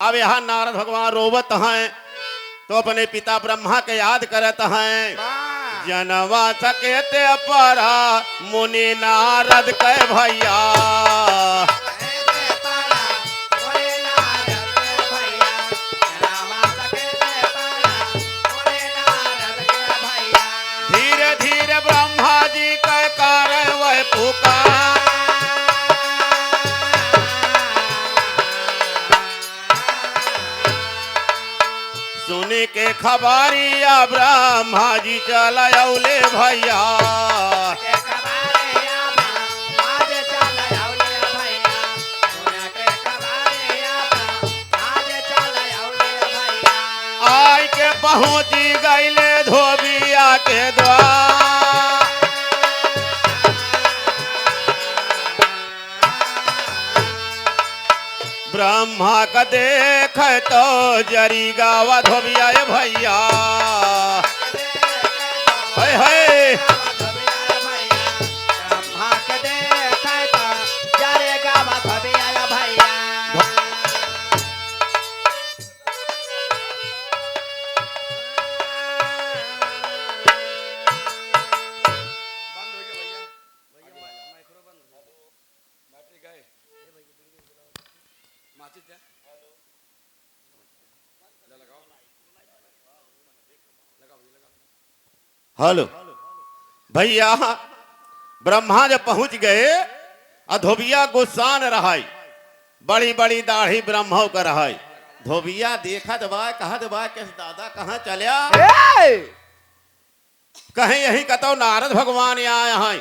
अब यहाँ नारद भगवान रोवत हैं तो अपने पिता ब्रह्मा के याद करत हैं। जनवा सकेते परा मुनि नारद के भैया, धीरे धीरे ब्रह्मा जी के करे वह पुकार। सुनी के खबरिया ब्रह्मा जी चलौले भैया, आई के पहुंची गईले धोबिया के द्वार। ब्रह्मा का देख तो जरी गावा धोबिया भैया, है हेलो भैया। ब्रह्मा जब पहुंच गए धोबिया गुस्सान रहाई, बड़ी बड़ी दाढ़ी ब्रह्मा का रहाई। धोबिया देखा दबा कहा दबा कैसे दादा कहाँ चलिया, कहीं यही कतो नारद भगवान आया है।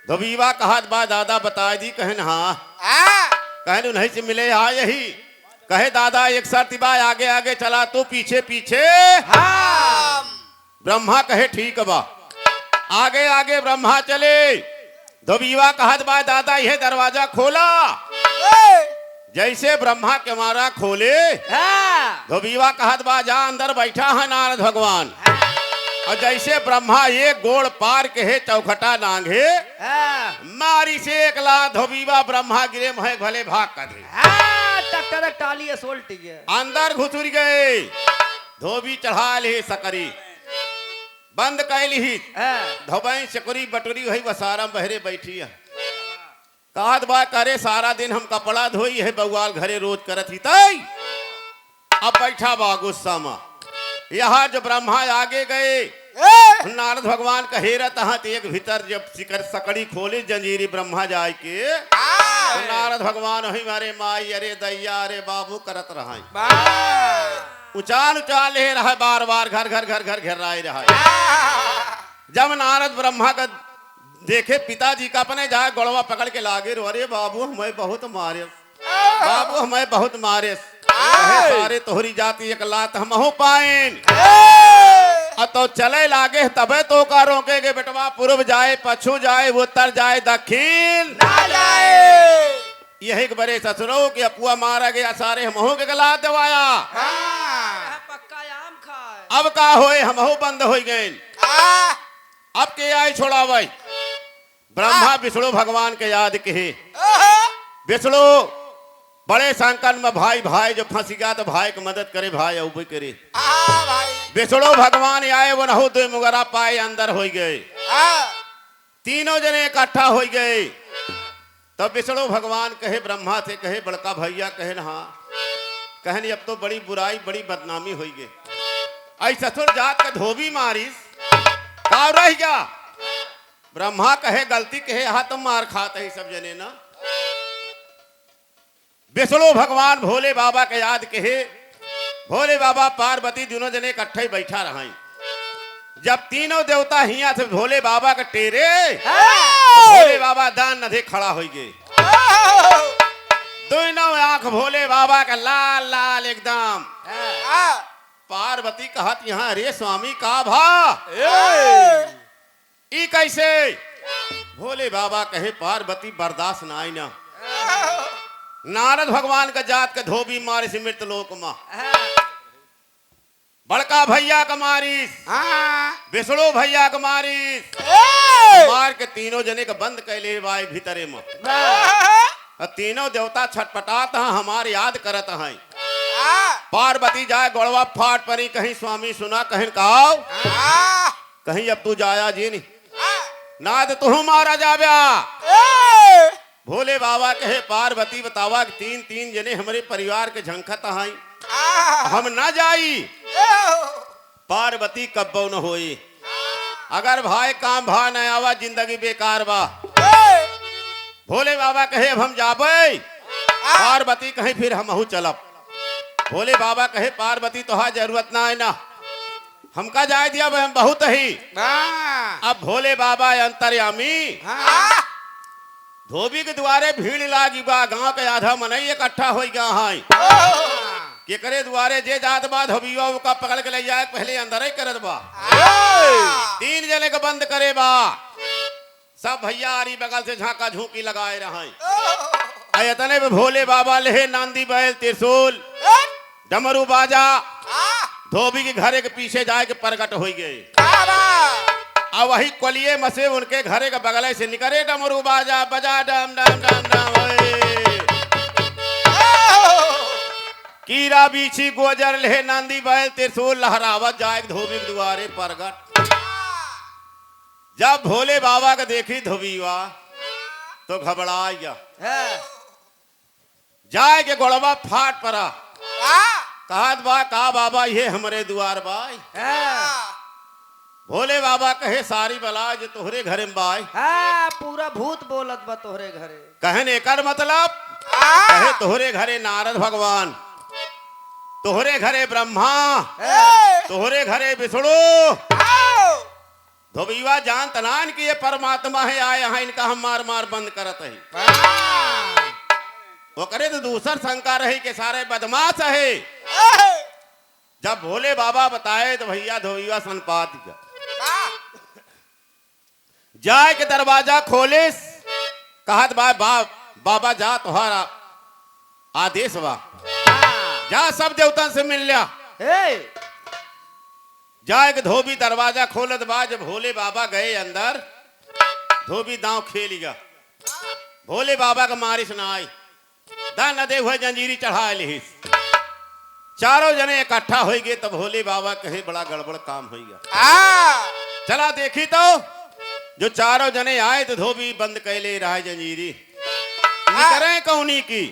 धोबिया कहा दबा दादा बता दी, कहन हाँ, कहन उन्हीं से मिले हाँ यही। कहे दादा एक शर्त बा, आगे आगे चला तो पीछे पीछे। ब्रह्मा कहे ठीक बा, आगे आगे ब्रह्मा चले। धोबिया कहत बा दादा यह दरवाजा खोला। जैसे ब्रह्मा के मारा खोले, धोबिया कहत बा जा अंदर बैठा है नारद भगवान। और जैसे ब्रह्मा एक गोड़ पार के है चौखटा नांगे, मारी से एक ला धोबिया ब्रह्मा गिरे महे भले भाग कर टाली अंदर घुसुर गए। धोबी चढ़ा ले सकरी बंद कैली ही, धोबई चकुरी बटुरी वही वसारा बहरे बैठी है। कहत बा करे सारा दिन हम कपड़ा धोई है बउआल घरे रोज करत ही तई। अब बैठा बा गुस्सा में। यहाँ जो ब्रह्मा आगे गए, नारद भगवान का हेरत हत एक भीतर जब सिकर सकड़ी खोले जंजीरी ब्रह्मा जाए के, तो नारद भगवान वही मारे माई अरे दैया अरे बाबू करत रहा। उचाल उचाल ले रहा, बार बार घर घर घर घर घेर रहा। जब नारद ब्रह्मा का देखे पिताजी का अपने जाए गड़वा पकड़ के लागे रो, अरे बाबू हमें बहुत मारे, बाबू हमें बहुत मारे। सारे तोहरी जाति एक लात हम हो पाएन। तो चले लागे तबे तो का रोकेगे बेटवा, पूर्व जाए पछू जाए उत्तर जाए दक्षिण ना जाए। यही बड़े ससुरों के अपुआ मारा गया, सारे हमहू के गला दवाया। अब का होए हमहू बंद हो गए। अब के आई छोड़ा भाई ब्रह्मा विष्णु भगवान के याद कहे। विष्णु बड़े संकट में भाई भाई जो फंस गया तो भाई की मदद करे, भाई अब करे। विष्णु भगवान आए वो नहु दो मुगरा पाए अंदर हो गए। तीनों जने इकट्ठा हो गए। तो विष्णु भगवान कहे ब्रह्मा से, कहे बड़का भैया, कहे हाँ, कहनी अब तो बड़ी बुराई बड़ी बदनामी हो गई। आई ससुर जात का धोबी मारिस का रह गया। ब्रह्मा कहे गलती कहे हाँ तुम मार खाते ही सब जने ना। विष्णु भगवान भोले बाबा के याद कहे। भोले बाबा पार्वती दोनों जने इकट्ठे बैठा रहा। जब तीनों देवता हिया से भोले बाबा के टेरे, भोले बाबा दान नधे खड़ा हो गए। दोनों आंख भोले बाबा का लाल लाल एकदम। पार्वती कहत यहाँ अरे स्वामी का भा ई कैसे। भोले बाबा कहे पार्वती बर्दाश्त ना आई ना। नारद भगवान का जात का धोबी मारे से मृत लोक में। बड़का भैया का मारिस, विष्णु भैया का मारिस, मार के तीनों जने का बंद कैले बाई भीतरे में। तीनों देवता छटपटात हैं, हमार याद करत हैं। पार्वती जाए गोड़वा फाट परी, कहीं स्वामी सुना कहीं कहो, कहीं अब तू जाया जी नहीं नाद तू मारा जाव्या। भोले बाबा कहे पार्वती बतावा कि तीन तीन जने हमारे परिवार के झंखत हैं, हम ना जाई। पार्वती कब्बो न होई, अगर भाई काम भा न आवा जिंदगी बेकार बा। भोले बाबा कहे अब हम जाबे। पार्वती कहे फिर हमहू चलब। भोले बाबा कहे पार्वती तोहा जरूरत ना है ना, हमका जाए दिया हम बहुत ही। अब भोले बाबा अंतर्यामी धोबी के द्वारे भीड़ लागी बा, गांव के आधा मनई इकट्ठा हो गया है। के करे द्वारे जे जात बा धोबिया का पकड़ के ले जाए, पहले अंदर ही करत बा। तीन जने को बंद करे बा, सब भैया आरी बगल से झांका झूकी लगाए रहे। इतने में भोले बाबा ले नांदी बैल त्रिशूल डमरू बाजा धोबी के घरे के पीछे जाए के प्रकट हो गए। अब वही कोलिए मसे उनके घरे के बगल से निकले डमरू बाजा बजा डम डम डम डम। कीरा बीछी गोजर ले नांदी बैल त्रिशूल लहरावत जाए धोबी के द्वारे प्रगट। जब भोले बाबा का देखी धोबीवा तो घबरा गया, जाए के गोड़वा फाट पड़ा। कहत बा का बाबा ये हमारे द्वार बाई। भोले बाबा कहे सारी बला जो तोहरे घरे में बाई। पूरा भूत बोलत बा तोहरे घरे। कहने कर मतलब कहे तोहरे घरे नारद भगवान, तोहरे घरे ब्रह्मा, तोहरे घरे विष्णु। धोबीवा जान तनान कि ये परमात्मा है, आए यहाँ इनका हम मार मार बंद करत है। वो करे तो दूसर शंका रही के सारे बदमाश है। जब भोले बाबा बताए तो भैया धोबीवा सनपात गया। जाए के दरवाजा खोलिस, कहत बाबा जा तुम्हारा आदेश बा, जा सब देवता से मिल लिया। जाए के धोबी दरवाजा खोलत बा। जब भोले बाबा गए अंदर, धोबी दांव खेल गया। भोले बाबा का मारिश ना आई, दान दे हुए जंजीरी चढ़ा लिहिस। चारों जने इकट्ठा हो गए। तब भोले बाबा कहे बड़ा गड़बड़ काम हो गया। चला देखी तो जो चारों जने आए तो धोबी बंद कैले रहा जंजीरी। करे कौनी की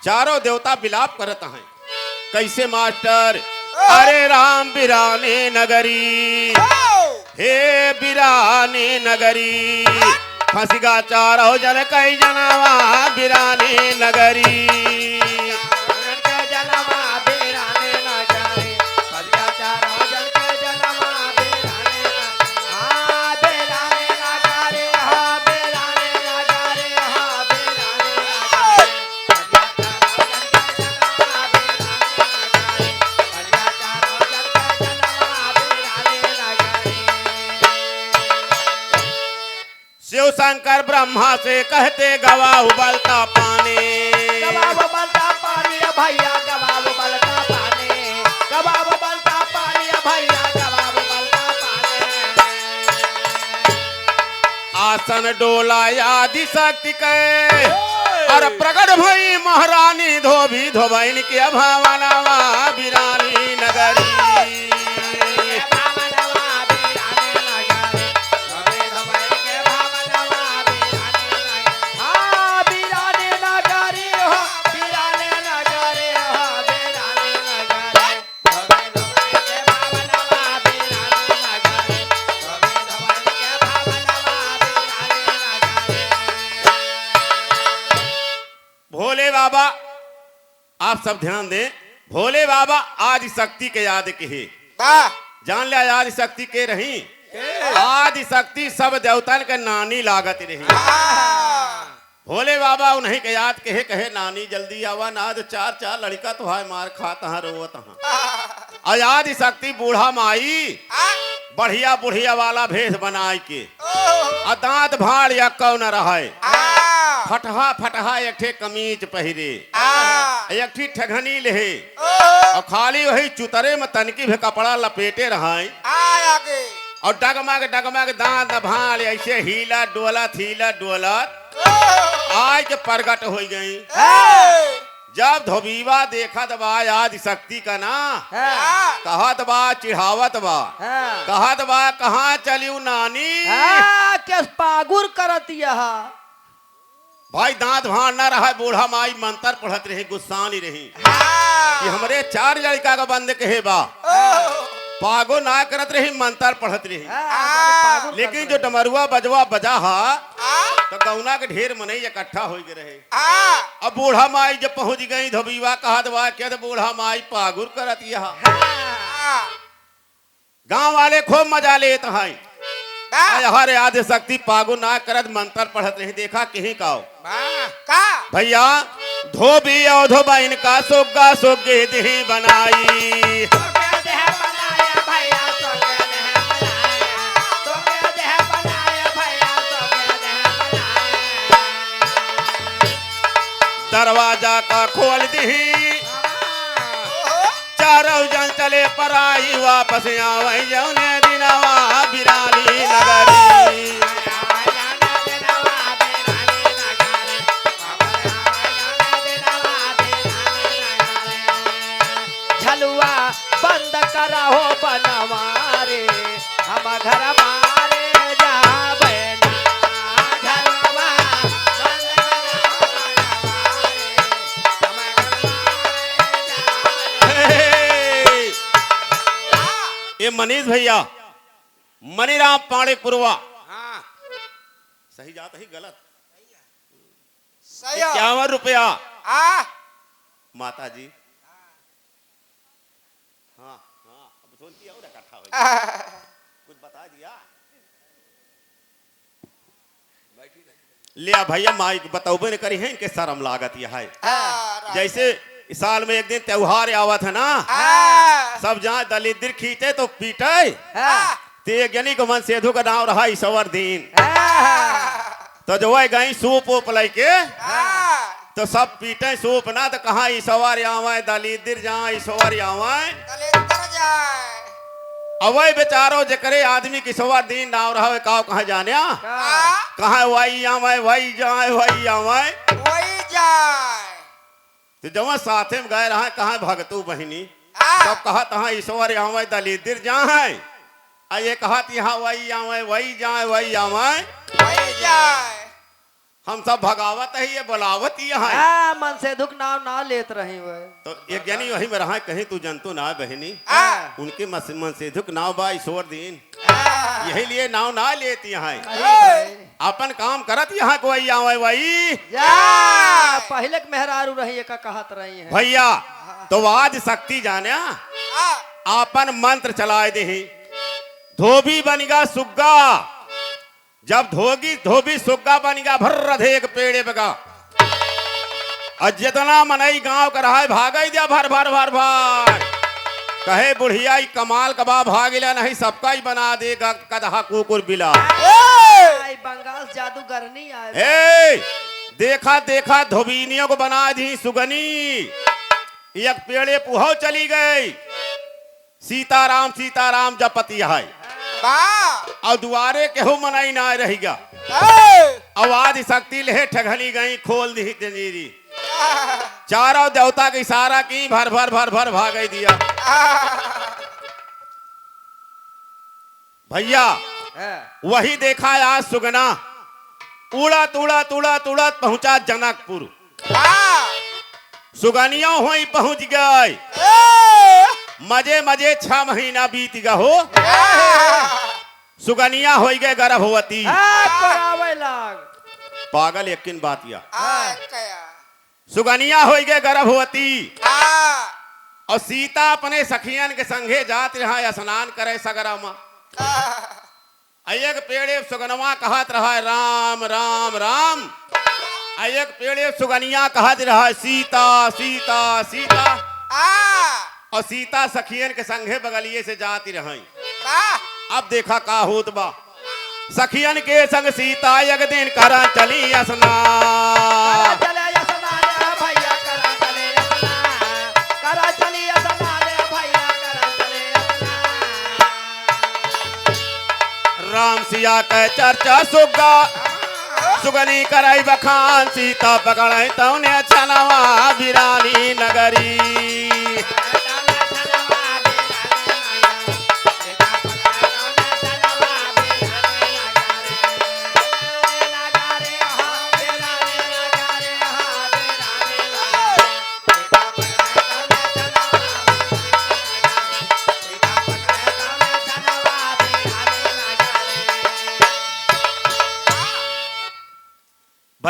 चारों देवता बिलाप करत हैं। कैसे मास्टर? अरे राम बिराने नगरी, हे बिराने नगरी, फंसगा चारों जन कई जनवा बिराने नगरी। शिव शंकर ब्रह्मा से कहते गवाह उबलता पानी, गवाह उबलता पानी भैया, गवाह उबलता पानी, गवाह उबलता पानी भैया, गवाह उबलता पानी। आसन डोला आदि शक्ति के और प्रगट भई महारानी धोबी धोबैन के भावनावा बिरानी नगरी। भोले बाबा आप सब ध्यान दें, भोले बाबा आदि शक्ति के याद के है। जान लिया आदि शक्ति के रही, आदि शक्ति सब देवतन के नानी लागत रही। भोले बाबा उन्हीं के याद कहे नानी जल्दी आवा ना, तो चार चार लड़का तो है मार खाता है रोवत है। आदि शक्ति बूढ़ा माई बढ़िया बुढ़िया वाला भेष बनाए के दांत भाड़ या कौन रहे, फटहा फटहा एक ठे कमीज पहिरे, एक ठे ठगनी ले और खाली वही चुतरे में तनकी भी कपड़ा लपेटे रहे। और डगमग डगमग दांत भाल ऐसे हीला डोलत आज के प्रगट हो गई। जब धोबीवा देखत बा आदि शक्ति का ना कहत बा चिढ़ावत बा कहत बा कहाँ चलियो नानी केस पागुर करत यह भाई दांत भाड़ न रहा बूढ़ा माई मंत्र पढ़त रही गुस्सा नहीं रही कि हमरे 4 लड़का का बंद कहे बा पागो ना करत रही मंत्र पढ़त रही। लेकिन जो डमरुआ बजवा बजा हा तो गौना के ढेर मनई इकट्ठा हो गए रहे। अब बूढ़ा माई जब पहुंच गई धोबीवा कहत बा क्या बूढ़ा माई पागुर करत यह गांव वाले खूब मजा लेत हैं हर आदि शक्ति पागु ना करत मंत्र पढ़त नहीं देखा कहीं काओ भैया धोबी और धोबा इनका सोगा सोगे देही बनाई दरवाजा का खोल दी चारों जन चले पराई वापस आवे जौने दिनवा बिरानी नगरी झलुआ बंद करा हो बनवारे हम घर मारे जावे ना झलुआ बंद ये मनीष भैया मनीराम पाड़े पुरवा सही जात ही गलत 51 रुपया माता जी हाँ अब सुन किया और इकट्ठा हो कुछ बता दिया लिया भैया माइक बताओ ने करी है इनके शर्म लागत यह है जैसे इस साल में एक दिन त्योहार आवत है ना सब जहाँ दलिद्र खींचे तो पीटे ते ज्ञानी को मन सेधु का नाम रहा ईश्वर दीन तो जो है गई सूप वूप लेके तो सब पीटे सूप ना तो कहाँ ईश्वर आवे दलिद्र जहाँ ईश्वर आवे अवय बेचारो जकरे आदमी की ईश्वर दीन नाम रहा है काव कहाँ जाने कहाँ वही आवे वही जाए वही आवे तो जब साथे में गए रहा कहाँ भगतू बहिनी तब कहा तहाँ ईश्वर आवे दलिद्र जहाँ है ये कहा यहाँ वही आवे वही जाए वही आवे हम सब भगावत है ये बुलावत यहाँ मन से दुख नाम ना लेत रही हुए तो एक ज्ञानी वही में रहा कहीं तू जंतु ना बहनी उनके मन से दुख नाव बा ईश्वर दीन यही लिए नाव ना लेती यहाँ अपन काम करत यहाँ को वही आवे वही पहले मेहरारू रही का कहत रही है भैया तो आज शक्ति जाने अपन मंत्र चलाए दे धोबी बनेगा सुग्गा जब धोबी सुग्गा बनेगा भर्र देख पेड़े बगा और जितना मनई गांव का रहा भाग दिया भर भर भर भर कहे बुढ़िया कमाल कबा भागिला नहीं सबका ही बना देगा कदहा कुकुर बिला बंगाल जादूगरनी आए देखा देखा धोबीनियों को बना दी सुगनी एक पेड़े पुहो चली गई सीताराम जपती है और दुआरे केहू मनाई ना रहेगा आवाज शक्ति ले ठगली गई खोल दी जंजीरी चारों देवता के इशारा की भर भर भर भर भाग दिया भैया वही देखा आज सुगना उड़त उड़त उड़त उड़त पहुंचा जनकपुर सुगनियों हुई पहुंच गए मजे मजे 6 महीना बीत गया हो सुगनिया हो गए गर्भवती पागल यकीन बात या सुगनिया हो गए गर्भवती और सीता अपने सखियन के संगे जात रहा स्नान करे सगरा में एक पेड़े सुगनवा कहत रहा राम राम राम एक पेड़े सुगनिया कहत रहा सीता सीता सीता और सीता सखियन के संगे बगलिए से जाती रही अब देखा का होत बा सखियन के संग सीता एक दिन करा चली स्नान सिया के चर्चा सुगा सुगनी कराई बखान सीता पकड़ाई तौने छनवा बिरानी नगरी